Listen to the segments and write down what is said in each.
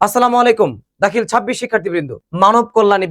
আসসালামু আলাইকুম। দাখিল 26 শিক্ষার্থীবৃন্দ, মানব কল্যাণী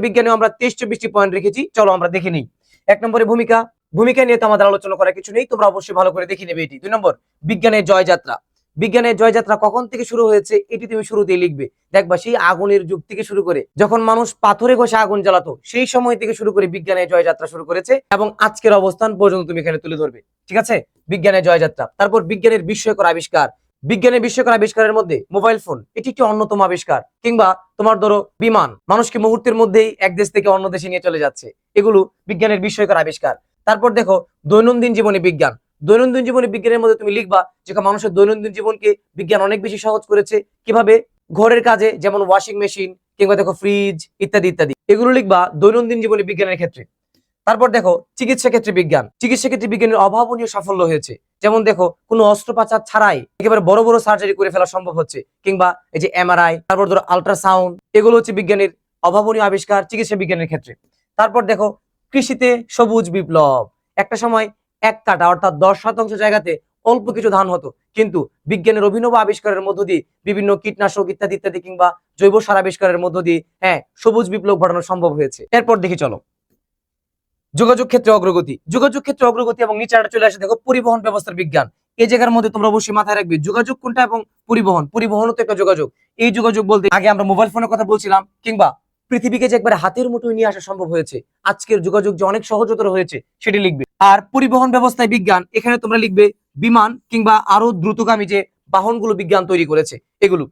বিজ্ঞানে আমরা 23-24টি পয়েন্ট রেখেছি। চলো আমরা দেখে নিই। 1 নম্বরে ভূমিকা। ভূমিকা নিয়ে তো আমাদের আলোচনা করার কিছু নেই, তোমরা অবশ্যই ভালো করে দেখে নেবে এটি। 2 নম্বর বিজ্ঞানের জয়যাত্রা। বিজ্ঞানের জয়যাত্রা কখন থেকে শুরু হয়েছে এটি তুমি শুরুতেই লিখবে। দেখবা সেই আগুনের যুগ থেকে শুরু করে যখন মানুষ পাথরে ঘষে আগুন জ্বালাতো সেই সময় থেকে শুরু করে বিজ্ঞানের জয়যাত্রা শুরু করেছে এবং আজকের অবস্থান পর্যন্ত তুমি এখানে তুলে ধরবে। ঠিক আছে, বিজ্ঞানের জয়যাত্রা। তারপর বিজ্ঞানের বিস্ময়কর আবিষ্কার। বিজ্ঞানের বিস্ময়কর আবিষ্কারের মধ্যে মোবাইল ফোন এটি একটি অন্যতম আবিষ্কার, কিংবা তোমার ধরো বিমান মানুষকে মুহূর্তের মধ্যেই এক দেশ থেকে অন্য দেশে নিয়ে চলে যাচ্ছে, এগুলো বিজ্ঞানের বিস্ময়কর আবিষ্কার। তারপর দেখো দৈনন্দিন জীবনে বিজ্ঞান। দৈনন্দিন জীবনে বিজ্ঞানের মধ্যে তুমি লিখবা যে মানুষের দৈনন্দিন জীবনকে বিজ্ঞান অনেক বেশি সহজ করেছে। কিভাবে? ঘরের কাজে, যেমন ওয়াশিং মেশিন কিংবা দেখো ফ্রিজ ইত্যাদি ইত্যাদি, এগুলো লিখবা দৈনন্দিন জীবনে বিজ্ঞানের ক্ষেত্রে। তারপর দেখো চিকিৎসা ক্ষেত্রে বিজ্ঞান। চিকিৎসা ক্ষেত্রে বিজ্ঞানের অভাবনীয় সাফল্য হয়েছে। যেমন দেখো কোনো অস্ত্রোপচার ছাড়াই একেবারে বড় বড় সার্জারি করে ফেলা সম্ভব হচ্ছে, কিংবা এই যে এমআরআই, তারপর ধরো আল্ট্রাসাউন্ড, এগুলো হচ্ছে বিজ্ঞানের অভাবনীয় আবিষ্কার চিকিৎসা বিজ্ঞানের ক্ষেত্রে। তারপর দেখো কৃষিতে সবুজ বিপ্লব। একটা সময় 1 কাঠা অর্থাৎ 10% জায়গাতে অল্প কিছু ধান হতো, কিন্তু বিজ্ঞানের অভিনব আবিষ্কারের মধ্য দিয়ে বিভিন্ন কীটনাশক ইত্যাদি ইত্যাদি কিংবা জৈব সার আবিষ্কারের মধ্য দিয়ে সবুজ বিপ্লব ঘটানো সম্ভব হয়েছে। এরপর দেখি চলো যোগাযোগ ক্ষেত্রে অগ্রগতি। যোগাযোগ ক্ষেত্রে অগ্রগতি এবং নিচে চলে আসে দেখো পরিবহন ব্যবস্থার বিজ্ঞান। এই জায়গার মধ্যে তোমরা অবশ্যই মাথায় রাখবে যোগাযোগ কোনটা এবং পরিবহন। পরিবহনও তো একটা যোগাযোগ। এই যোগাযোগ বলতে আগে আমরা মোবাইল ফোনের কথা বলছিলাম, কিংবা পৃথিবীকে যে একবারে হাতের মুঠোয় নিয়ে আসা সম্ভব হয়েছে, আজকের যোগাযোগ যে অনেক সহজতর হয়েছে সেটি লিখবে। আর পরিবহন ব্যবস্থায় বিজ্ঞান, এখানে তোমরা লিখবে বিমান কিংবা আরো দ্রুতগামী যে বাহনগুলো বিজ্ঞান তৈরি করেছে এগুলো।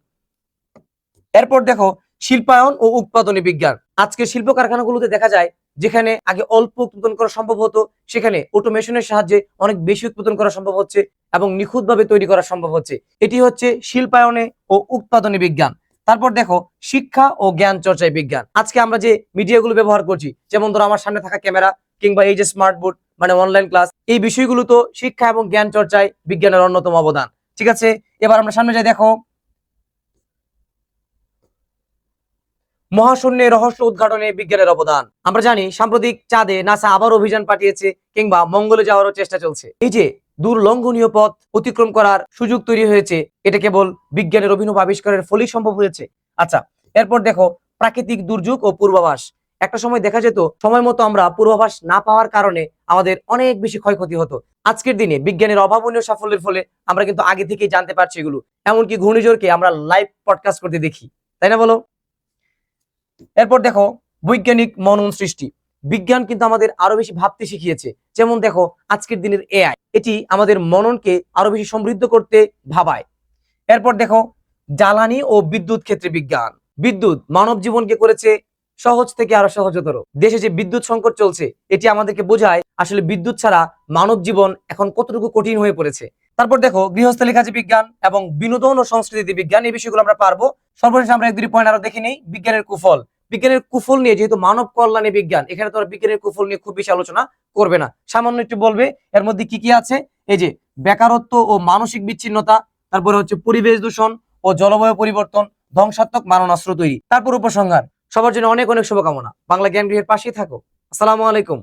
এরপর দেখো শিল্পায়ন ও উৎপাদনী বিজ্ঞান। আজকে শিল্প কারখানাগুলোতে দেখা যায় যেখানে আগে অল্প উৎপাদন করা সম্ভব হতো, সেখানে অটোমেশনের সাহায্যে অনেক বেশি উৎপাদন করা সম্ভব হচ্ছে এবং নিখুঁতভাবে তৈরি করা সম্ভব হচ্ছে। এটি হচ্ছে শিল্পায়নে ও উৎপাদনী বিজ্ঞান। তারপর দেখো শিক্ষা ও জ্ঞান চর্চায় বিজ্ঞান। আজকে আমরা যে মিডিয়াগুলো ব্যবহার করছি, যেমন ধরো আমার সামনে থাকা ক্যামেরা কিংবা এই যে স্মার্ট বোর্ড মানে অনলাইন ক্লাস, এই বিষয়গুলো তো শিক্ষা এবং জ্ঞান চর্চায় বিজ্ঞানের অন্যতম অবদান। ঠিক আছে, এবার আমরা সামনে যাই। দেখো মহাশূন্যে রহস্য উদ্ঘাটনে বিজ্ঞানের অবদান। আমরা জানি সাম্প্রতিক চাঁদে নাসা আবার অভিযান পাঠিয়েছে, কিংবা মঙ্গলে যাওয়ারও চেষ্টা চলছে। এই যে দুর্লঙ্ঘনীয় পথ অতিক্রম করার সুযোগ তৈরি হয়েছে, এটা কেবল বিজ্ঞানের অভিনব আবিষ্কারের ফলেই সম্ভব হয়েছে। আচ্ছা, এরপর দেখো প্রাকৃতিক দুর্যোগ ও পূর্বাভাস। একটা সময় দেখা যেত সময় মতো আমরা পূর্বাভাস না পাওয়ার কারণে আমাদের অনেক বেশি ক্ষয়ক্ষতি হতো। আজকের দিনে বিজ্ঞানের অভাবনীয় সাফল্যের ফলে আমরা কিন্তু আগে থেকেই জানতে পারছি এগুলো। এমনকি ঘূর্ণিঝড়কে আমরা লাইভ পডকাস্ট করতে দেখি, তাই না বলো? এরপর দেখো বৈজ্ঞানিক মনন সৃষ্টি। বিজ্ঞান কিন্তু আমাদের আরো বেশি ভাবতে শিখিয়েছে। যেমন দেখো আজকের দিনের এআই, এটি আমাদের মননকে আরো বেশি সমৃদ্ধ করতে ভাবায়। এরপর দেখো জ্বালানি ও বিদ্যুৎ ক্ষেত্রে বিজ্ঞান। বিদ্যুৎ মানব জীবনকে করেছে সহজ থেকে আরো সহজতর। দেশে যে বিদ্যুৎ সংকট চলছে, এটি আমাদেরকে বোঝায় আসলে বিদ্যুৎ ছাড়া মানব জীবন এখন কতটুকু কঠিন হয়ে পড়েছে। তারপর দেখো গৃহস্থলী কাজে বিজ্ঞান এবং বিনোদন ও সংস্কৃতি বিজ্ঞান, এই বিষয়গুলো আমরা পারবো। সর্বশেষ আমরা 1-2 পয়েন্ট আরো দেখে নেই। বিজ্ঞানের কুফল। বিজ্ঞানের কুফল নিয়ে, যেহেতু মানব কল্যাণে বিজ্ঞান, এখানে তোমরা বিজ্ঞানের কুফল নিয়ে খুব বেশি আলোচনা করবে না, সামান্য একটু বলবে। এর মধ্যে কি কি আছে? এই যে বেকারত্ব ও মানসিক বিচ্ছিন্নতা, তারপরে হচ্ছে পরিবেশ দূষণ ও জলবায়ু পরিবর্তন, ধ্বংসাত্মক মারণাস্ত্র তৈরি, তারপর উপসংহার। সবার জন্য অনেক অনেক শুভকামনা। বাংলা জ্ঞান গৃহের পাশেই থাকো। আসসালামু আলাইকুম।